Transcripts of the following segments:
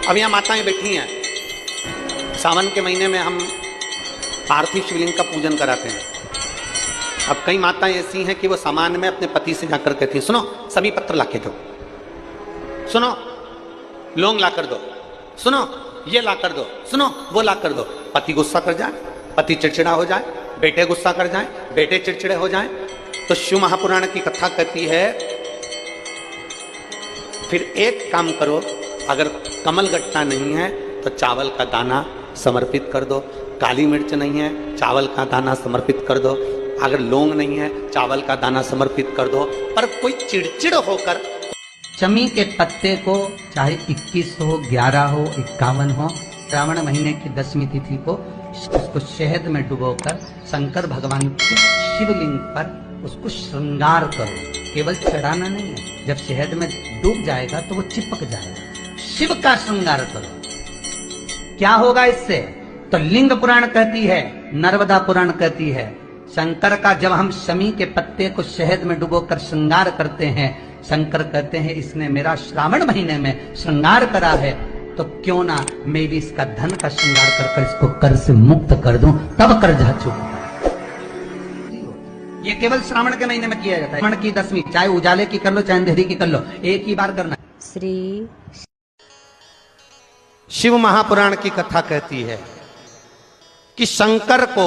अब यहाँ माताएं बैठी हैं, सावन के महीने में हम पार्थिव शिवलिंग का पूजन कराते हैं। अब कई माताएं ऐसी हैं कि वो सामान में अपने पति से जाकर कहती हैं, सुनो सभी पत्र ला के दो, सुनो लौंग ला कर दो, सुनो ये ला कर दो, सुनो वो ला कर दो। पति गुस्सा कर जाए, पति चिड़चिड़ा हो जाए, बेटे गुस्सा कर जाए, बेटे चिड़चिड़े हो जाए। तो शिव महापुराण की कथा कहती है फिर एक काम करो, अगर कमल गट्टा नहीं है तो चावल का दाना समर्पित कर दो, काली मिर्च नहीं है चावल का दाना समर्पित कर दो, अगर लौंग नहीं है चावल का दाना समर्पित कर दो। पर कोई चिड़चिड़ होकर शमी के पत्ते को चाहे 21 हो, 11 हो, 51 हो, श्रावण महीने की 10वीं तिथि को उसको शहद में डुबोकर शंकर भगवान के शिवलिंग पर उसको श्रृंगार करो। केवल चढ़ाना नहीं है, जब शहद में डूब जाएगा तो वो चिपक जाएगा। शिव का श्रृंगार करो। क्या होगा इससे? तो लिंग पुराण कहती है, नर्मदा पुराण कहती है, शंकर का जब हम शमी के पत्ते को शहद में डुबोकर श्रृंगार करते हैं, शंकर कहते हैं इसने मेरा श्रावण महीने में श्रृंगार करा है, तो क्यों ना मैं भी इसका धन का श्रृंगार कर इसको कर से मुक्त कर दूं, तब कर्जा चुकता। ये केवल श्रावण के महीने में किया जाता है। श्रावण की 10वीं, चाहे उजाले की कर लो चाहे अंधेरी की कर लो, एक ही बार करना। श्री शिव महापुराण की कथा कहती है कि शंकर को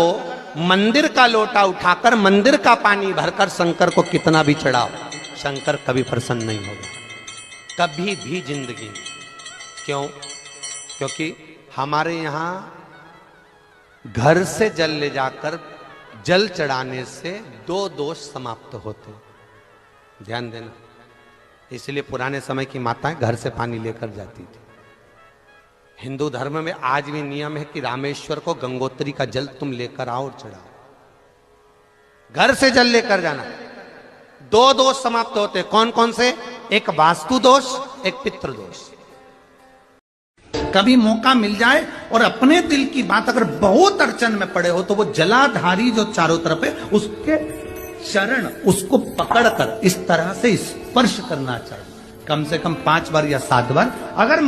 मंदिर का लोटा उठाकर मंदिर का पानी भरकर शंकर को कितना भी चढ़ाओ, शंकर कभी प्रसन्न नहीं होगा, कभी भी जिंदगी। क्यों? क्योंकि हमारे यहां घर से जल ले जाकर जल चढ़ाने से 2 दोष समाप्त होते, ध्यान देना। इसलिए पुराने समय की माताएं घर से पानी लेकर जाती थी। हिंदू धर्म में आज भी नियम है कि रामेश्वर को गंगोत्री का जल तुम लेकर आओ और चढ़ाओ, घर से जल लेकर जाना। 2 दोष समाप्त होते, कौन कौन से? एक वास्तु दोष, एक पितृ दोष। कभी मौका मिल जाए और अपने दिल की बात अगर बहुत अड़चन में पड़े हो तो वो जलाधारी जो चारों तरफ है उसके चरण उसको पकड़कर इस तरह से स्पर्श करना चाहिए, कम से कम 5 बार या 7 बार। अगर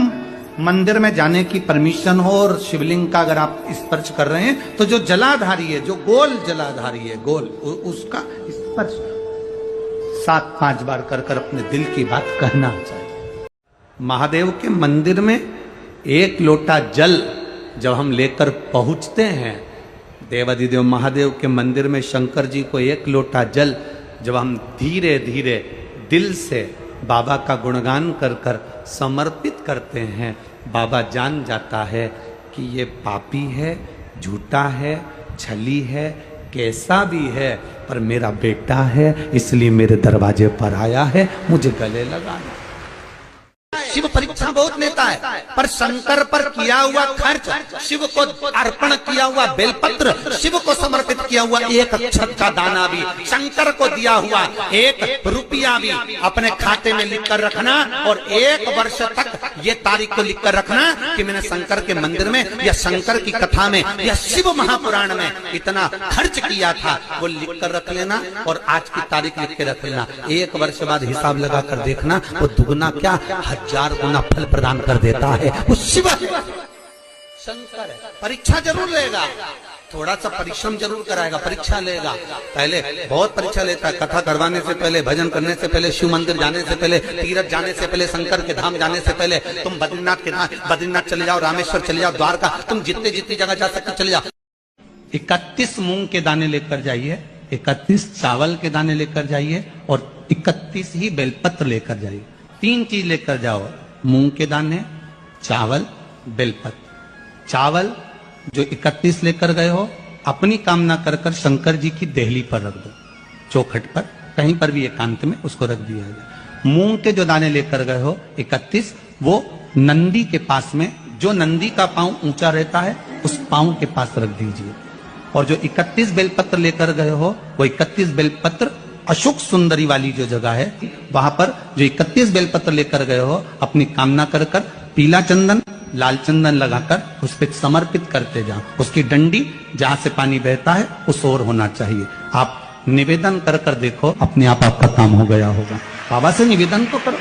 मंदिर में जाने की परमिशन हो और शिवलिंग का अगर आप स्पर्श कर रहे हैं तो जो जलाधारी है, जो गोल जलाधारी है, गोल उसका स्पर्श 7-5 बार कर अपने दिल की बात कहना चाहिए। महादेव के मंदिर में 1 लोटा जल जब हम लेकर पहुंचते हैं, देवाधिदेव महादेव के मंदिर में शंकर जी को 1 लोटा जल जब हम धीरे धीरे दिल से बाबा का गुणगान कर कर समर्पित करते हैं, बाबा जान जाता है कि ये पापी है, झूठा है, छली है, कैसा भी है, पर मेरा बेटा है, इसलिए मेरे दरवाजे पर आया है, मुझे गले लगाना। शिव परीक्षा बहुत लेता है, पर शंकर पर किया हुआ खर्च, शिव को अर्पण किया हुआ बेलपत्र, शिव को समर्पित किया हुआ 1 अक्षत का दाना भी, शंकर को दिया हुआ 1 रुपया भी अपने खाते में लिखकर रखना और 1 वर्ष तक ये तारीख को लिखकर रखना कि मैंने शंकर के मंदिर में या शंकर की कथा में या शिव महापुराण में इतना खर्च किया था, वो लिख कर रख लेना और आज की तारीख लिख के रख लेना। 1 वर्ष बाद हिसाब लगा कर देखना, वो दुगना क्या 1000 गुना फल प्रदान कर देता है। वो शिव शंकर है। परीक्षा जरूर लेगा, थोड़ा सा परिश्रम जरूर कराएगा, परीक्षा लेगा। पहले बहुत परीक्षा लेता है, कथा करवाने से पहले, भजन करने से पहले, शिव मंदिर जाने से पहले, तीर्थ जाने से पहले, शंकर के धाम जाने से पहले, तुम बद्रीनाथ चले जाओ, रामेश्वर चले जाओ, द्वारका, तुम जितने जितनी जगह जा सकते चले जाओ। 31 मूंग के दाने लेकर जाइए, 31 चावल के दाने लेकर जाइए और 31 ही बेलपत्र लेकर जाइए। 3 चीज लेकर जाओ, मूंग के दाने, चावल, बेलपत्र। चावल जो 31 लेकर गए हो, अपनी कामना कर कर शंकर जी की देहली पर रख दो, चौखट पर, कहीं पर भी एकांत में उसको रख दिया जाए। मूंग के जो दाने लेकर गए हो 31, वो नंदी के पास में, जो नंदी का पांव ऊंचा रहता है उस पांव के पास रख दीजिए। और जो 31 बेलपत्र लेकर गए हो, वो 31 बेलपत्र अशोक सुंदरी वाली जो जगह है वहां पर जो 31 बेलपत्र लेकर गए हो, अपनी कामना कर कर पीला चंदन, लाल चंदन लगाकर उस पर समर्पित करते जाओ। उसकी डंडी जहां से पानी बहता है उस ओर होना चाहिए। आप निवेदन कर कर देखो, अपने आप आपका काम हो गया होगा। बाबा से निवेदन तो करो।